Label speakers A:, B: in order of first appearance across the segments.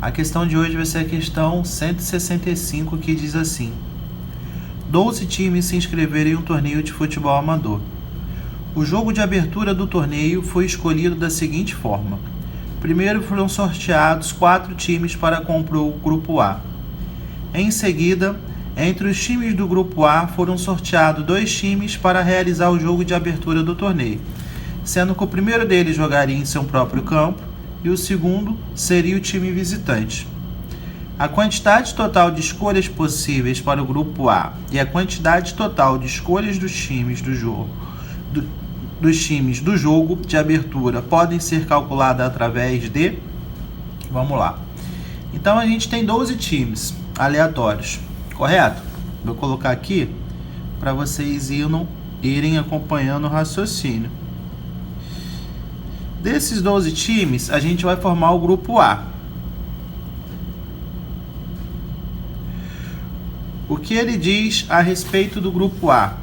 A: A questão de hoje vai ser a questão 165, que diz assim: 12 times se inscreveram em um torneio de futebol amador. O jogo de abertura do torneio foi escolhido da seguinte forma: primeiro foram sorteados 4 times para compor o grupo A. Em seguida, entre os times do grupo A foram sorteados 2 times para realizar o jogo de abertura do torneio, sendo que o primeiro deles jogaria em seu próprio campo e o segundo seria o time visitante. A quantidade total de escolhas possíveis para o grupo A e a quantidade total de escolhas dos times do jogo de abertura podem ser calculadas através de... Vamos lá. Então a gente tem 12 times aleatórios, correto? Vou colocar aqui para vocês irem acompanhando o raciocínio. Desses 12 times, a gente vai formar o grupo A. O que ele diz a respeito do grupo A?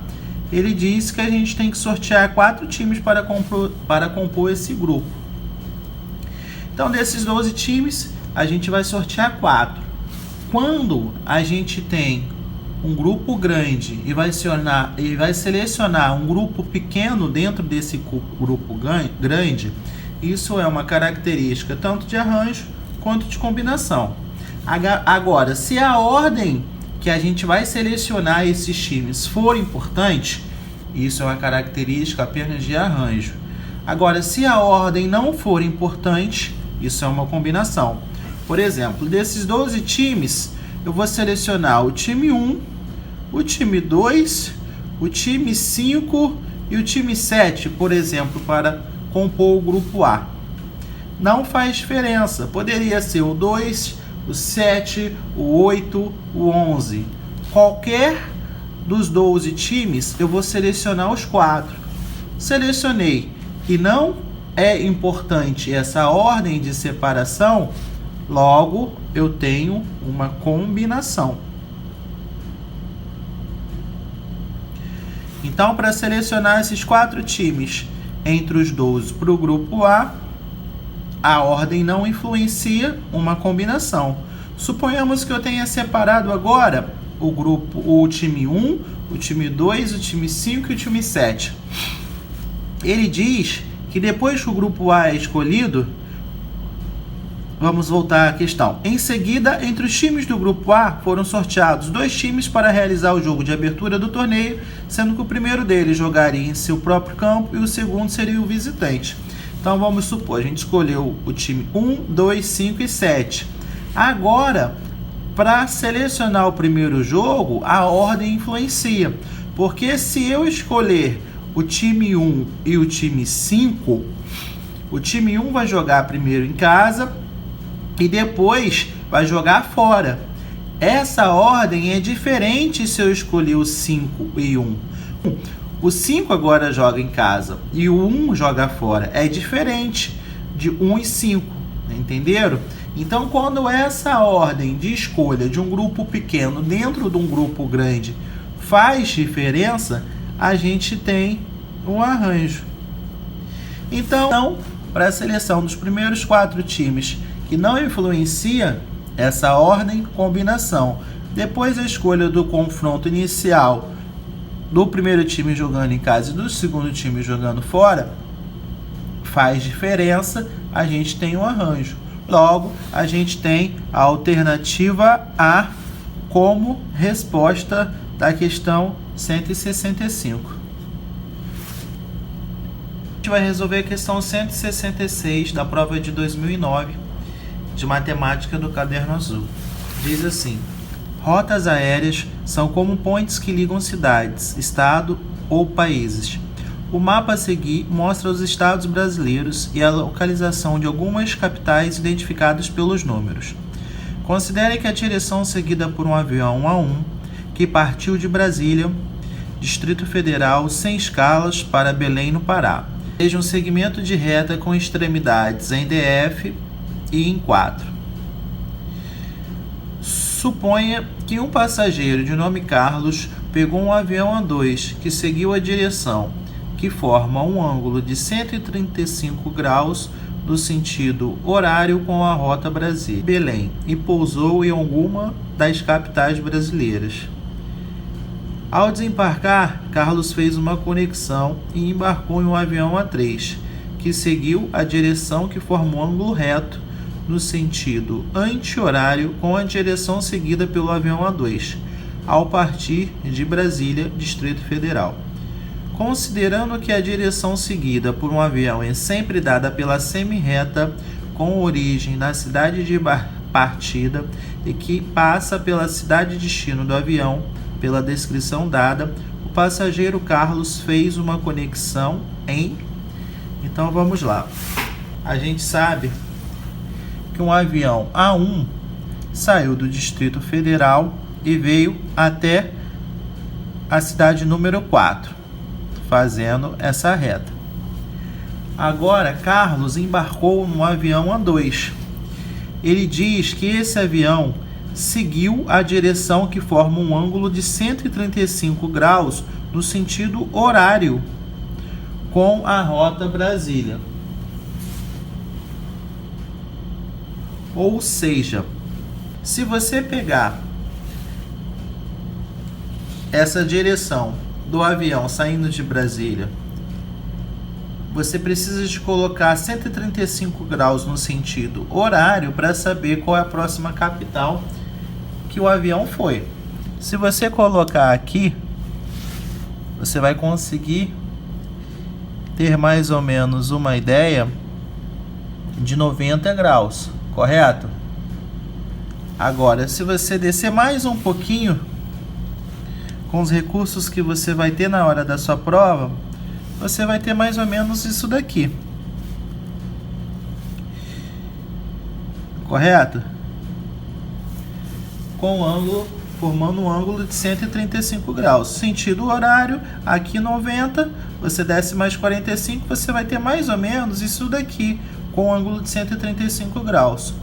A: Ele diz que a gente tem que sortear 4 times para compor esse grupo. Então, desses 12 times, a gente vai sortear 4. Quando a gente tem um grupo grande e vai selecionar um grupo pequeno dentro desse grupo grande, isso é uma característica tanto de arranjo quanto de combinação. Agora, se a ordem que a gente vai selecionar esses times for importante, isso é uma característica apenas de arranjo. Agora, se a ordem não for importante, isso é uma combinação. Por exemplo, desses 12 times, eu vou selecionar o time 1, o time 2, o time 5 e o time 7, por exemplo, para compor o grupo A. Não faz diferença, poderia ser o 2, o 7, o 8, o 11. Qualquer dos 12 times, eu vou selecionar os 4. Selecionei e não é importante essa ordem de separação, logo eu tenho uma combinação. Então, para selecionar esses 4 times entre os 12 para o grupo A, a ordem não influencia uma combinação. Suponhamos que eu tenha separado agora o time 1, o time 2, o time 5 e o time 7. Ele diz que depois que o grupo A é escolhido, vamos voltar à questão. Em seguida, entre os times do grupo A foram sorteados 2 times para realizar o jogo de abertura do torneio, sendo que o primeiro deles jogaria em seu próprio campo e o segundo seria o visitante. Então vamos supor, a gente escolheu o time 1, 2, 5 e 7. Agora, para selecionar o primeiro jogo, a ordem influencia. Porque se eu escolher o time 1 e o time 5, o time 1 vai jogar primeiro em casa e depois vai jogar fora. Essa ordem é diferente se eu escolher o 5 e 1. O 5 agora joga em casa e o 1 joga fora. É diferente de 1 e 5, entenderam? Então, quando essa ordem de escolha de um grupo pequeno dentro de um grupo grande faz diferença, a gente tem um arranjo. Então, para a seleção dos primeiros 4 times que não influencia essa ordem, combinação. Depois a escolha do confronto inicial do primeiro time jogando em casa e do segundo time jogando fora faz diferença, a gente tem um arranjo. Logo, a gente tem a alternativa A como resposta da questão 165. A gente vai resolver a questão 166 da prova de 2009 de matemática do caderno azul. Diz assim: rotas aéreas são como pontes que ligam cidades, estado ou países. O mapa a seguir mostra os estados brasileiros e a localização de algumas capitais identificadas pelos números. Considere que a direção seguida por um avião A1 que partiu de Brasília, Distrito Federal, sem escalas, para Belém, no Pará, seja um segmento de reta com extremidades em DF e em 4. Suponha que um passageiro de nome Carlos pegou um avião A2 que seguiu a direção, que forma um ângulo de 135 graus no sentido horário com a rota Brasília-Belém e pousou em alguma das capitais brasileiras. Ao desembarcar, Carlos fez uma conexão e embarcou em um avião A3, que seguiu a direção que forma um ângulo reto no sentido anti-horário com a direção seguida pelo avião A2, ao partir de Brasília, Distrito Federal. Considerando que a direção seguida por um avião é sempre dada pela semi-reta com origem na cidade de partida e que passa pela cidade de destino do avião, pela descrição dada, o passageiro Carlos fez uma conexão em... Então vamos lá. A gente sabe que um avião A1 saiu do Distrito Federal e veio até a cidade número 4. Fazendo essa reta. Agora, Carlos embarcou no avião A2. Ele diz que esse avião seguiu a direção que forma um ângulo de 135 graus no sentido horário com a rota Brasília. Ou seja, se você pegar essa direção do avião saindo de Brasília, você precisa de colocar 135 graus no sentido horário para saber qual é a próxima capital que o avião foi. Se você colocar aqui, você vai conseguir ter mais ou menos uma ideia de 90 graus, correto? Agora, se você descer mais um pouquinho, com os recursos que você vai ter na hora da sua prova, você vai ter mais ou menos isso daqui. Correto? Com o ângulo, formando um ângulo de 135 graus. Sentido horário, aqui 90, você desce mais 45, você vai ter mais ou menos isso daqui, com ângulo de 135 graus.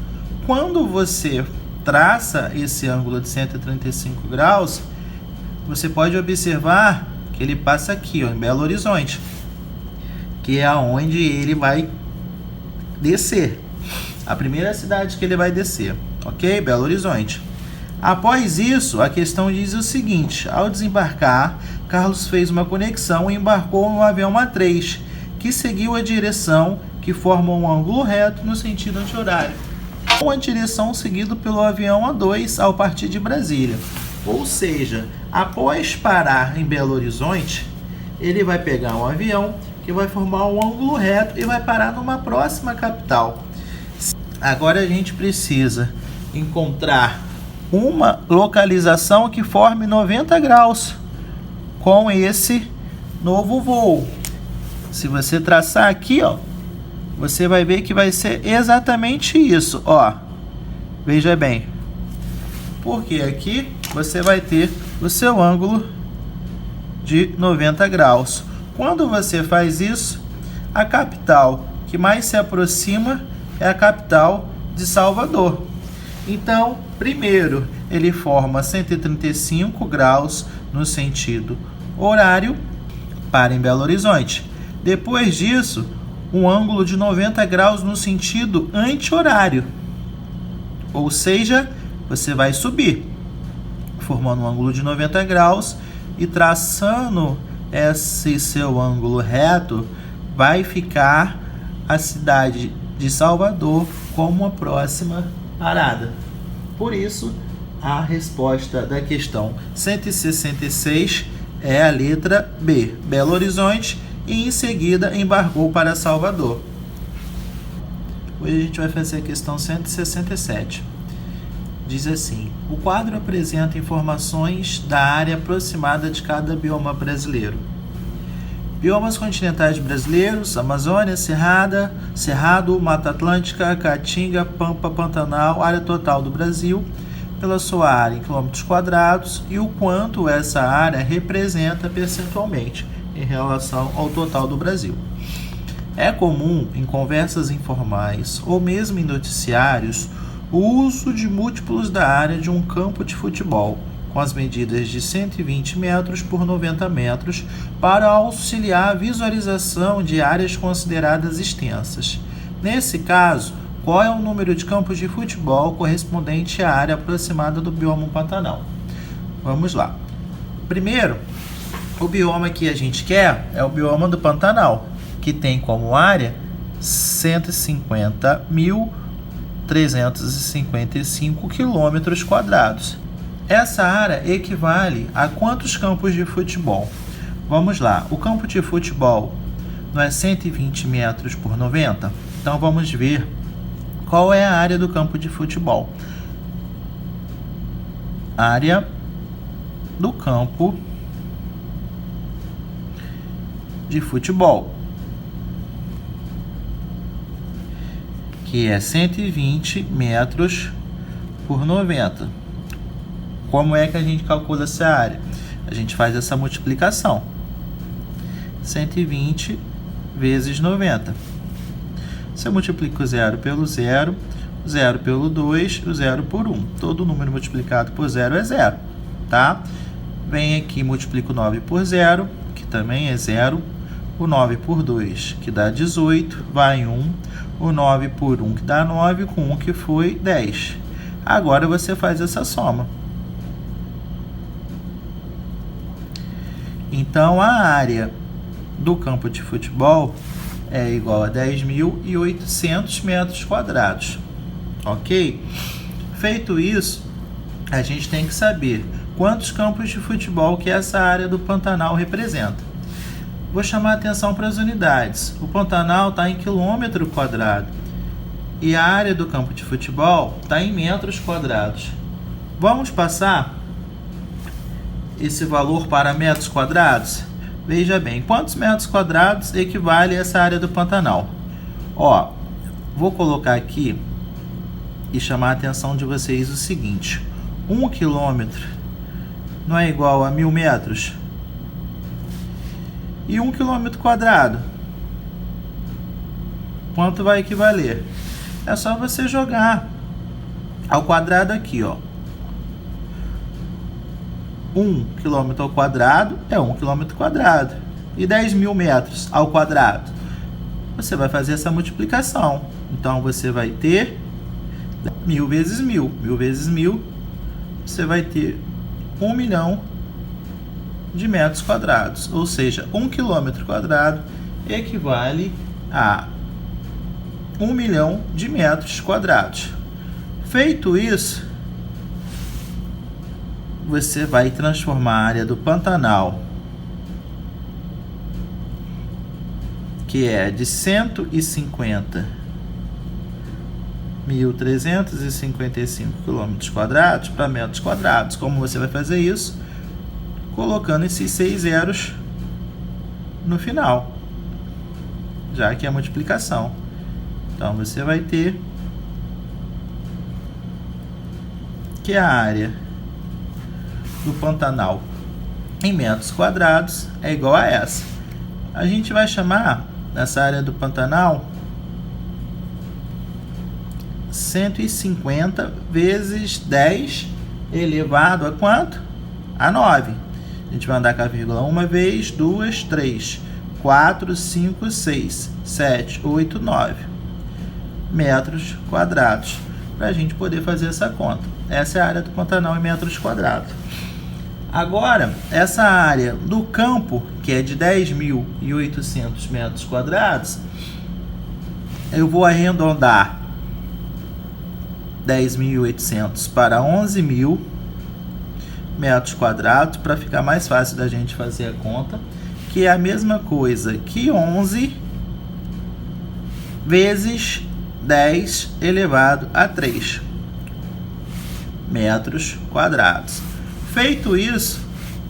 A: Quando você traça esse ângulo de 135 graus, você pode observar que ele passa aqui, ó, em Belo Horizonte, que é aonde ele vai descer. A primeira cidade que ele vai descer, ok? Belo Horizonte. Após isso, a questão diz o seguinte: ao desembarcar, Carlos fez uma conexão e embarcou no avião A3, que seguiu a direção que forma um ângulo reto no sentido anti-horário, com a direção seguida pelo avião A2 ao partir de Brasília. Ou seja, após parar em Belo Horizonte, ele vai pegar um avião que vai formar um ângulo reto e vai parar numa próxima capital. Agora a gente precisa encontrar uma localização que forme 90 graus com esse novo voo. Se você traçar aqui, ó, você vai ver que vai ser exatamente isso, ó. Veja bem. Porque aqui você vai ter o seu ângulo de 90 graus. Quando você faz isso, a capital que mais se aproxima é a capital de Salvador. Então, primeiro, ele forma 135 graus no sentido horário para em Belo Horizonte. Depois disso, um ângulo de 90 graus no sentido anti-horário. Ou seja, você vai subir, formando um ângulo de 90 graus e traçando esse seu ângulo reto, vai ficar a cidade de Salvador como a próxima parada. Por isso, a resposta da questão 166 é a letra B, Belo Horizonte, e em seguida embarcou para Salvador. Hoje a gente vai fazer a questão 167. Diz assim: o quadro apresenta informações da área aproximada de cada bioma brasileiro. Biomas continentais brasileiros: Amazônia, Cerrado, Mata Atlântica, Caatinga, Pampa, Pantanal, área total do Brasil, pela sua área em quilômetros quadrados e o quanto essa área representa percentualmente em relação ao total do Brasil. É comum em conversas informais ou mesmo em noticiários o uso de múltiplos da área de um campo de futebol, com as medidas de 120 metros por 90 metros, para auxiliar a visualização de áreas consideradas extensas. Nesse caso, qual é o número de campos de futebol correspondente à área aproximada do bioma Pantanal? Vamos lá. Primeiro, o bioma que a gente quer é o bioma do Pantanal, que tem como área 150.355 quilômetros quadrados. Essa área equivale a quantos campos de futebol? Vamos lá, o campo de futebol não é 120 metros por 90? Então vamos ver qual é a área do campo de futebol. Área do campo de futebol, que é 120 metros por 90. Como é que a gente calcula essa área? A gente faz essa multiplicação. 120 vezes 90. Você multiplica o 0 pelo 0, o 0 pelo 2, o 0 por 1. Todo número multiplicado por 0 é 0, tá? Vem aqui, multiplica o 9 por 0, que também é 0. O 9 por 2, que dá 18, vai 1. O 9 por 1, que dá 9, com 1 que foi 10. Agora você faz essa soma. Então, a área do campo de futebol é igual a 10.800 metros quadrados. Ok? Feito isso, a gente tem que saber quantos campos de futebol que essa área do Pantanal representa. Vou chamar a atenção para as unidades. O Pantanal está em quilômetro quadrado e a área do campo de futebol está em metros quadrados. Vamos passar esse valor para metros quadrados? Veja bem, quantos metros quadrados equivale a essa área do Pantanal? Ó, vou colocar aqui e chamar a atenção de vocês o seguinte: 1 quilômetro não é igual a 1.000 metros? E 1 quilômetro quadrado, quanto vai equivaler? É só você jogar ao quadrado aqui, ó. 1 quilômetro ao quadrado é 1 quilômetro quadrado. E 10.000 metros ao quadrado? Você vai fazer essa multiplicação. Então, você vai ter 1.000 vezes 1.000. 1.000 vezes 1.000, você vai ter 1 milhão de metros quadrados. Ou seja, 1 quilômetro quadrado equivale a 1 milhão de metros quadrados. Feito isso, você vai transformar a área do Pantanal, que é de 150.355 quilômetros quadrados, para metros quadrados. Como você vai fazer isso? Colocando esses 6 zeros no final, já que é a multiplicação. Então, você vai ter que a área do Pantanal em metros quadrados é igual a essa. A gente vai chamar essa área do Pantanal 150 vezes 10 elevado a quanto? A 9. A gente vai andar com a vírgula uma vez, 2, 3, 4, 5, 6, 7, 8, 9 metros quadrados, para a gente poder fazer essa conta. Essa é a área do Pantanal em metros quadrados. Agora, essa área do campo, que é de 10.800 metros quadrados, eu vou arredondar 10.800 para 11.000 metros quadrados, para ficar mais fácil da gente fazer a conta, que é a mesma coisa que 11 vezes 10 elevado a 3 metros quadrados. Feito isso,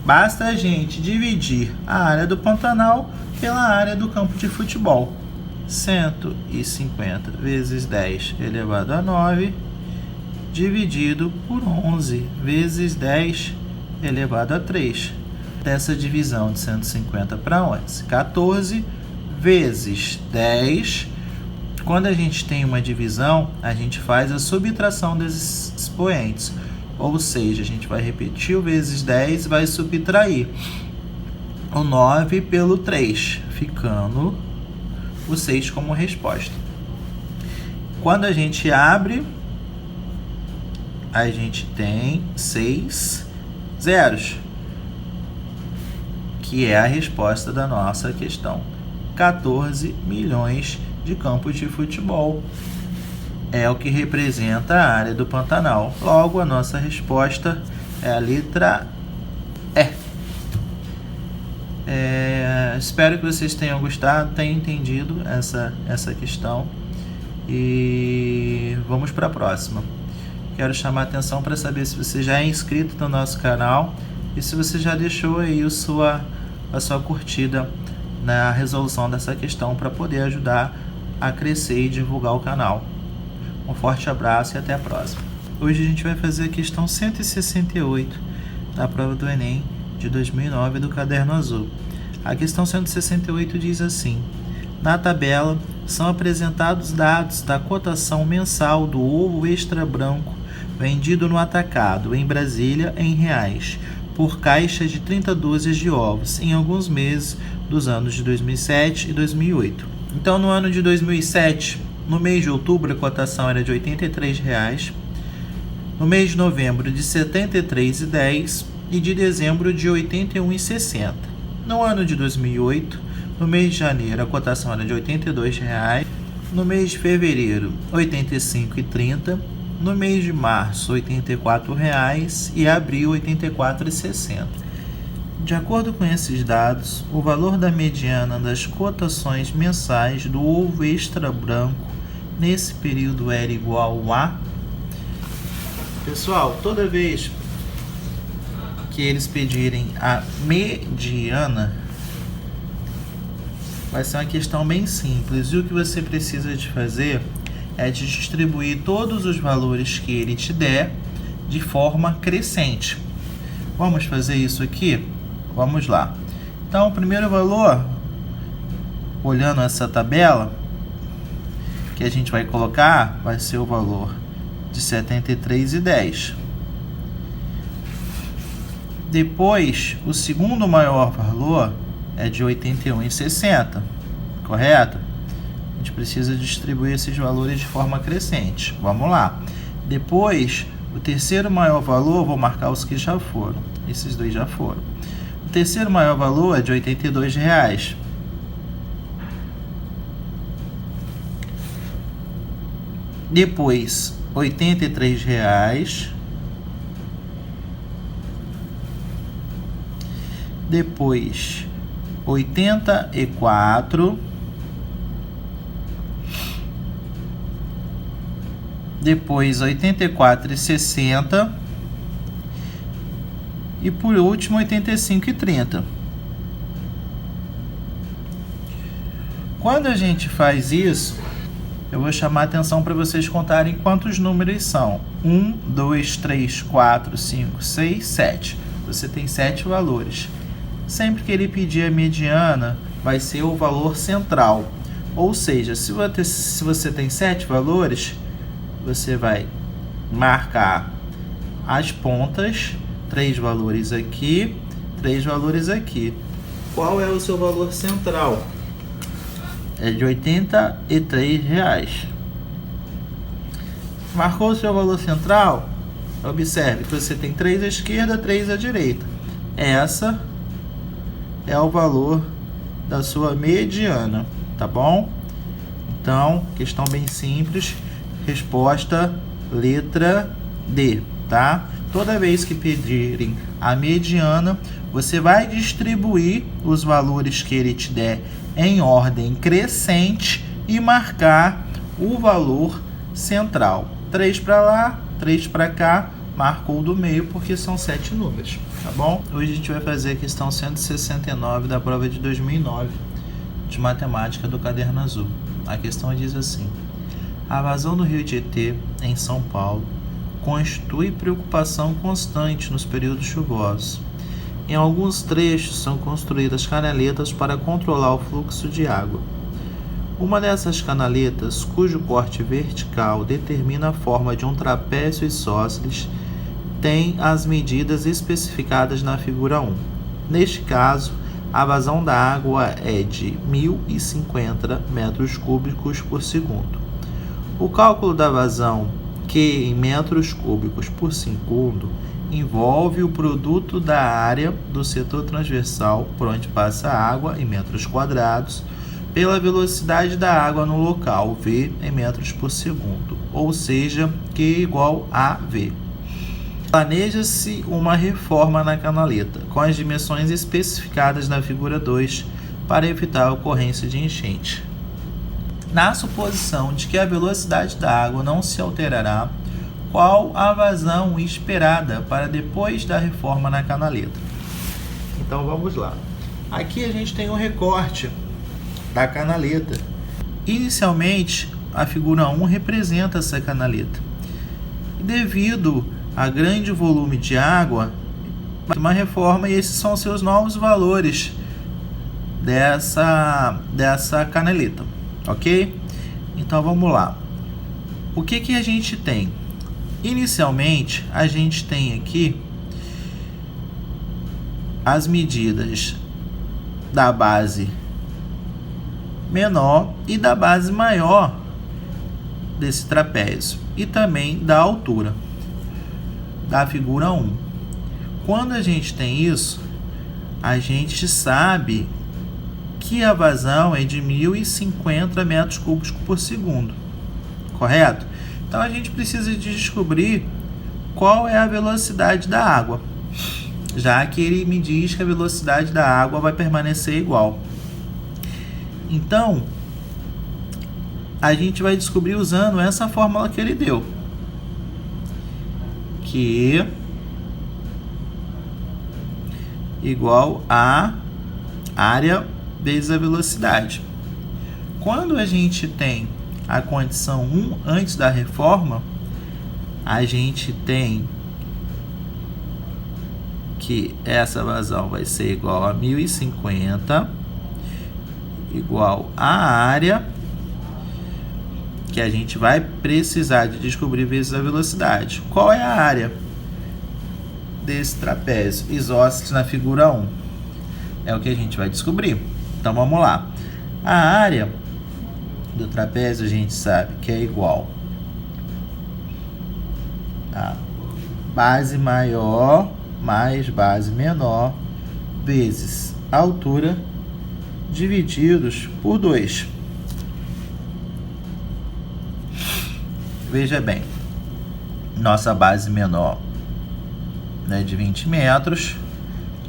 A: basta a gente dividir a área do Pantanal pela área do campo de futebol. 150 vezes 10 elevado a 9 dividido por 11 vezes 10 elevado a 3. Dessa divisão de 150 para 11, 14 vezes 10. Quando a gente tem uma divisão, a gente faz a subtração desses expoentes. Ou seja, a gente vai repetir o vezes 10 e vai subtrair o 9 pelo 3, ficando o 6 como resposta. Quando a gente abre, a gente tem 6 zeros, que é a resposta da nossa questão. 14 milhões de campos de futebol é o que representa a área do Pantanal. Logo, a nossa resposta é a letra E. Espero que vocês tenham gostado, tenham entendido essa questão. E vamos para a próxima. Quero chamar a atenção para saber se você já é inscrito no nosso canal e se você já deixou aí a sua curtida na resolução dessa questão para poder ajudar a crescer e divulgar o canal. Um forte abraço e até a próxima. Hoje a gente vai fazer a questão 168 da prova do Enem de 2009 do Caderno Azul. A questão 168 diz assim: na tabela são apresentados dados da cotação mensal do ovo extra branco vendido no atacado em Brasília em reais por caixa de 30 dúzias de ovos em alguns meses dos anos de 2007 e 2008. Então, no ano de 2007, no mês de outubro, a cotação era de R$ 83,00, no mês de novembro de R$ 73,10 e de dezembro de R$ 81,60. No ano de 2008, no mês de janeiro, a cotação era de R$ 82,00, no mês de fevereiro, R$ 85,30, no mês de março, R$ 84,00 e abril, R$ 84,60. De acordo com esses dados, o valor da mediana das cotações mensais do ovo extra branco nesse período era igual a... Pessoal, toda vez que eles pedirem a mediana, vai ser uma questão bem simples. E o que você precisa de fazer é de distribuir todos os valores que ele te der de forma crescente. Vamos fazer isso aqui? Vamos lá. Então, o primeiro valor, olhando essa tabela, que a gente vai colocar, vai ser o valor de R$ 73,10. Depois, o segundo maior valor é de R$ 81,60, correto? A gente precisa distribuir esses valores de forma crescente. Vamos lá. Depois, o terceiro maior valor, vou marcar os que já foram. Esses dois já foram. O terceiro maior valor é de R$ 82,00. Depois, R$ 83,00. Depois, 84. Depois, 84,60. E por último, 85,30. Quando a gente faz isso, eu vou chamar a atenção para vocês contarem quantos números são. 1, 2, 3, 4, 5, 6, 7. Você tem 7 valores. Sempre que ele pedir a mediana, vai ser o valor central. Ou seja, se você tem 7 valores, você vai marcar as pontas, 3 valores aqui, 3 valores aqui. Qual é o seu valor central? É de R$ 83,00. Marcou o seu valor central? Observe que você tem 3 à esquerda, 3 à direita. Essa é o valor da sua mediana, tá bom? Então, questão bem simples, resposta letra D, tá? Toda vez que pedirem a mediana, você vai distribuir os valores que ele te der em ordem crescente e marcar o valor central. 3 para lá, 3 para cá, marcou o do meio porque são 7 números, tá bom? Hoje a gente vai fazer a questão 169 da prova de 2009 de matemática do Caderno Azul. A questão diz assim: a vazão do rio Tietê, em São Paulo, constitui preocupação constante nos períodos chuvosos. Em alguns trechos são construídas canaletas para controlar o fluxo de água. Uma dessas canaletas, cujo corte vertical determina a forma de um trapézio isósceles, tem as medidas especificadas na figura 1. Neste caso, a vazão da água é de 1.050 metros cúbicos por segundo. O cálculo da vazão Q em metros cúbicos por segundo envolve o produto da área do setor transversal por onde passa a água em metros quadrados pela velocidade da água no local, V em metros por segundo, ou seja, Q igual a V. Planeja-se uma reforma na canaleta, com as dimensões especificadas na figura 2, para evitar a ocorrência de enchente. Na suposição de que a velocidade da água não se alterará, qual a vazão esperada para depois da reforma na canaleta? Então vamos lá. Aqui a gente tem um recorte da canaleta. Inicialmente, a figura 1 representa essa canaleta. E devido a grande volume de água, uma reforma, e esses são seus novos valores dessa canaleta, ok? Então vamos lá. O que a gente tem? Inicialmente, a gente tem aqui as medidas da base menor e da base maior desse trapézio e também da altura da figura 1. Quando a gente tem isso, a gente sabe que a vazão é de 1.050 metros cúbicos por segundo, correto? Então a gente precisa de descobrir qual é a velocidade da água, já que ele me diz que a velocidade da água vai permanecer igual. Então, a gente vai descobrir usando essa fórmula que ele deu, que igual a área vezes a velocidade. Quando a gente tem a condição 1 antes da reforma, a gente tem que essa vazão vai ser igual a 1.050 igual a área, que a gente vai precisar de descobrir vezes a velocidade. Qual é a área desse trapézio isósceles na figura 1? É o que a gente vai descobrir. Então vamos lá. A área do trapézio a gente sabe que é igual a base maior mais base menor vezes a altura divididos por 2. Veja bem, nossa base menor é de 20 metros,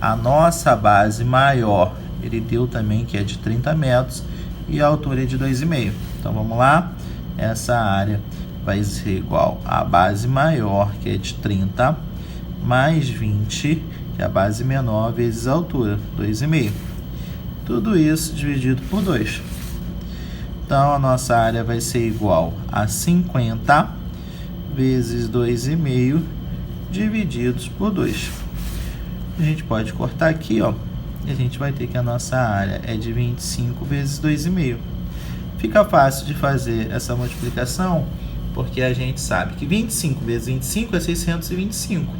A: a nossa base maior, ele deu também que é de 30 metros, e a altura é de 2,5. Então vamos lá, essa área vai ser igual à base maior, que é de 30, mais 20, que é a base menor, vezes a altura, 2,5. Tudo isso dividido por 2. Então, a nossa área vai ser igual a 50 vezes 2,5 divididos por 2. A gente pode cortar aqui, ó, e a gente vai ter que a nossa área é de 25 vezes 2,5. Fica fácil de fazer essa multiplicação, porque a gente sabe que 25 vezes 25 é 625.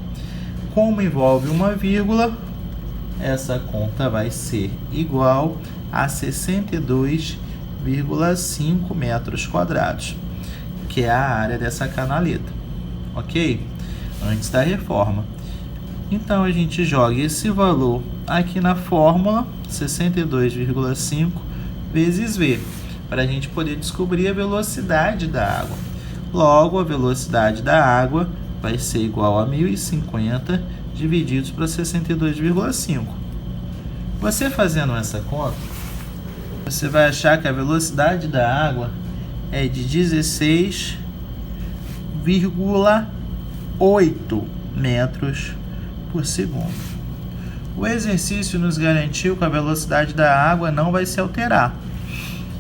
A: Como envolve uma vírgula, essa conta vai ser igual a 62,5 metros quadrados, que é a área dessa canaleta, ok? Antes da reforma. Então, a gente joga esse valor aqui na fórmula, 62,5 vezes V, para a gente poder descobrir a velocidade da água. Logo, a velocidade da água vai ser igual a 1.050 divididos para 62,5. Você fazendo essa conta, você vai achar que a velocidade da água é de 16,8 metros por segundo. O exercício nos garantiu que a velocidade da água não vai se alterar.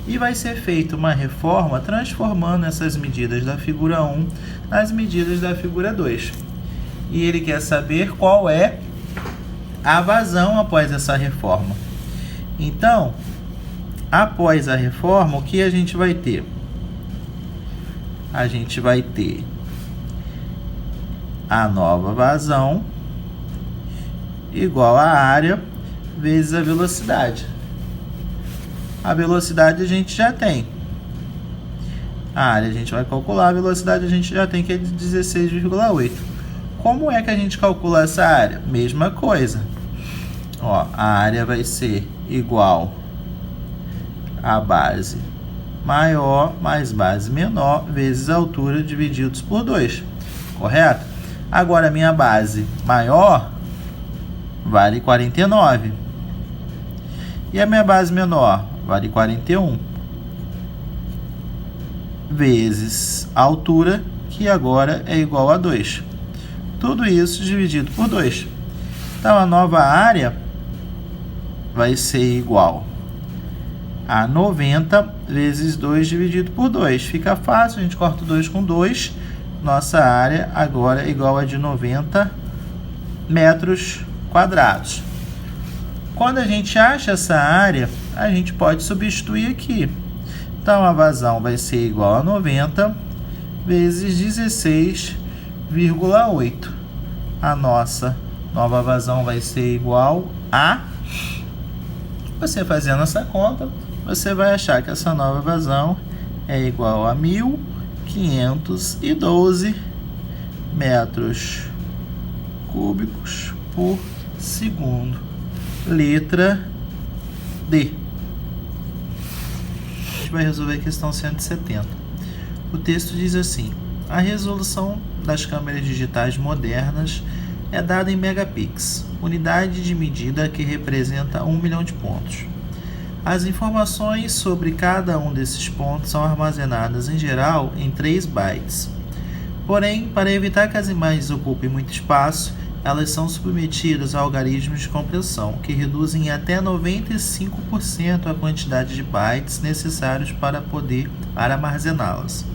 A: E vai ser feita uma reforma transformando essas medidas da figura 1 nas medidas da figura 2. E ele quer saber qual é a vazão após essa reforma. Então, após a reforma, o que a gente vai ter? A gente vai ter a nova vazão igual a área vezes a velocidade. A velocidade a gente já tem. A área a gente vai calcular, a velocidade a gente já tem que é de 16,8. Como é que a gente calcula essa área? Mesma coisa. Ó, a área vai ser igual a base maior mais base menor vezes a altura divididos por 2. Correto? Agora, a minha base maior vale 49. E a minha base menor vale 41. Vezes a altura, que agora é igual a 2. Tudo isso dividido por 2. Então, a nova área vai ser igual a 90 vezes 2 dividido por 2. Fica fácil, a gente corta o 2 com 2. Nossa área agora é igual a de 90 metros quadrados. Quando a gente acha essa área, a gente pode substituir aqui. Então, a vazão vai ser igual a 90 vezes 16,8. A nossa nova vazão vai ser igual a... Você fazendo essa conta, você vai achar que essa nova vazão é igual a 1.512 metros cúbicos por segundo. Letra D. A gente vai resolver a questão 170. O texto diz assim: a resolução das câmeras digitais modernas é dada em megapixels, unidade de medida que representa 1 milhão de pontos. As informações sobre cada um desses pontos são armazenadas, em geral, em 3 bytes. Porém, para evitar que as imagens ocupem muito espaço, elas são submetidas a algoritmos de compressão, que reduzem em até 95% a quantidade de bytes necessários para armazená-las.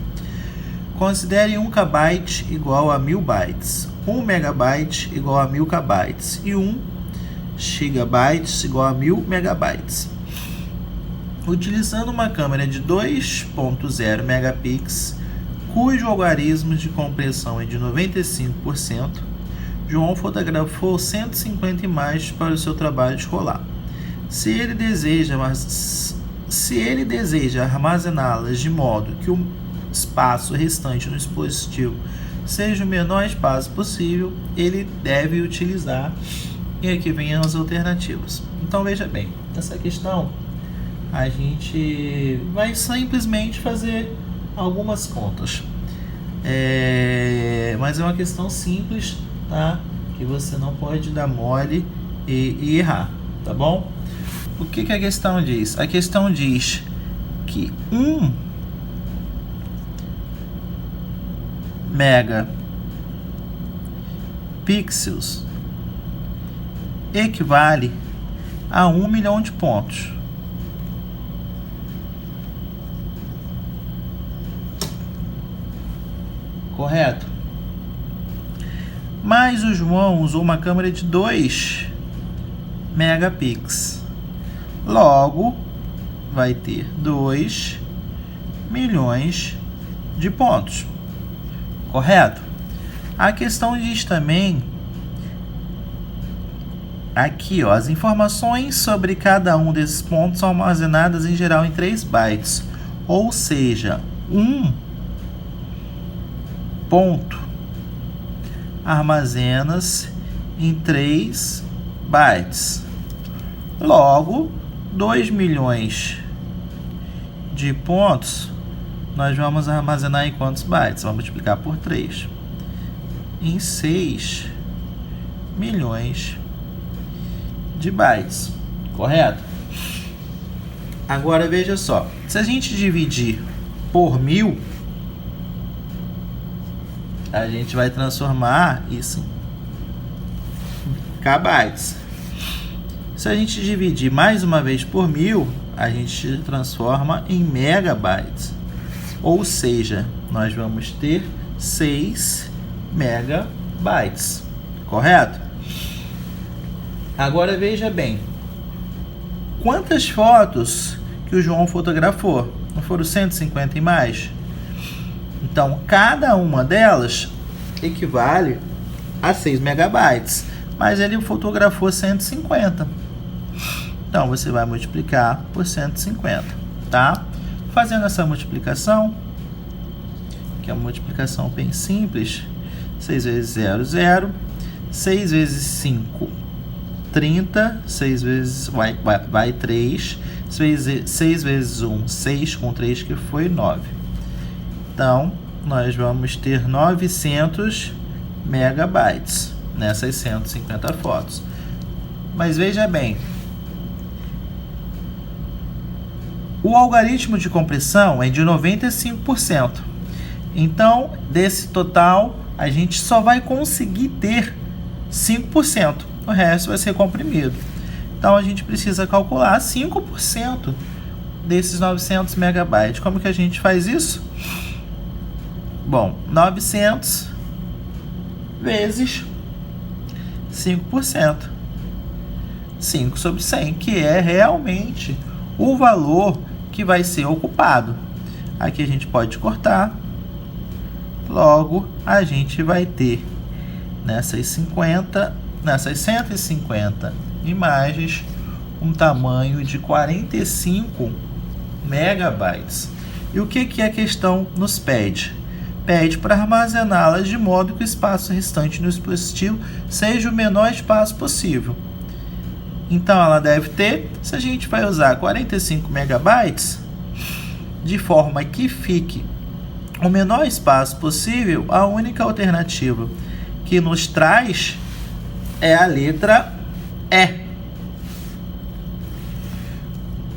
A: Considere 1 kbyte igual a 1000 bytes, 1 megabyte igual a 1000 kbytes e 1 gigabyte igual a 1000 megabytes. Utilizando uma câmera de 2.0 megapixels, cujo algoritmo de compressão é de 95%, João fotografou 150 imagens para o seu trabalho escolar. Se ele deseja armazená-las de modo que o espaço restante no dispositivo seja o menor espaço possível, ele deve utilizar... E aqui vem as alternativas. Então, veja bem, essa questão a gente vai simplesmente fazer algumas contas. Mas é uma questão simples, tá? Que você não pode dar mole e errar, tá bom? O que a questão diz? A questão diz que 1 megapixels equivale a 1 milhão de pontos. Correto? Mas o João usou uma câmera de 2 megapixels. Logo, vai ter 2 milhões de pontos. Correto? A questão diz também aqui, ó, as informações sobre cada um desses pontos são armazenadas em geral em 3 bytes. Ou seja, um ponto armazena-se em 3 bytes. Logo, 2 milhões de pontos nós vamos armazenar em quantos bytes? Vamos multiplicar por 3. Em 6 milhões de bytes. Correto? Agora veja só. Se a gente dividir por 1000, a gente vai transformar isso em kbytes. Se a gente dividir mais uma vez por 1000, a gente transforma em megabytes. Ou seja, nós vamos ter 6 megabytes. Correto? Agora veja bem. Quantas fotos que o João fotografou? Não foram 150 imagens? Então, cada uma delas equivale a 6 megabytes. Mas ele fotografou 150. Então, você vai multiplicar por 150, tá? Fazendo essa multiplicação, que é uma multiplicação bem simples. 6 vezes 0, 0. 6 vezes 5, 30. 6 vezes... vai 3. 6 vezes 1, 6. Com 3 que foi 9. Então, nós vamos ter 900 megabytes nessas 150 fotos. Mas veja bem, o algoritmo de compressão é de 95%. Então, desse total, a gente só vai conseguir ter 5%. O resto vai ser comprimido. Então, a gente precisa calcular 5% desses 900 megabytes. Como que a gente faz isso? Bom, 900 vezes 5%. 5 sobre 100, que é realmente o valor que vai ser ocupado. Aqui a gente pode cortar. Logo, a gente vai ter nessas 150 imagens um tamanho de 45 megabytes. E o que a questão nos pede? Pede para armazená-las de modo que o espaço restante no dispositivo seja o menor espaço possível. Então, ela deve ter, se a gente vai usar 45 megabytes, de forma que fique o menor espaço possível, a única alternativa que nos traz é a letra E.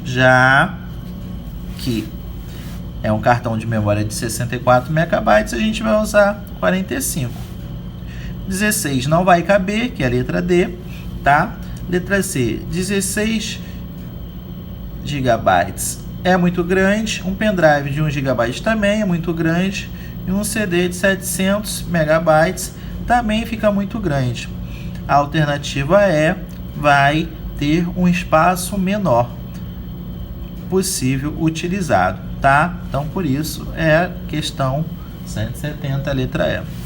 A: Já que é um cartão de memória de 64 megabytes, a gente vai usar 45. 16 não vai caber, que é a letra D, tá? Letra C, 16 GB é muito grande, um pendrive de 1 GB também é muito grande, e um CD de 700 MB também fica muito grande. A alternativa é, vai ter um espaço menor possível utilizado, tá? Então, por isso, é a questão 170, letra E.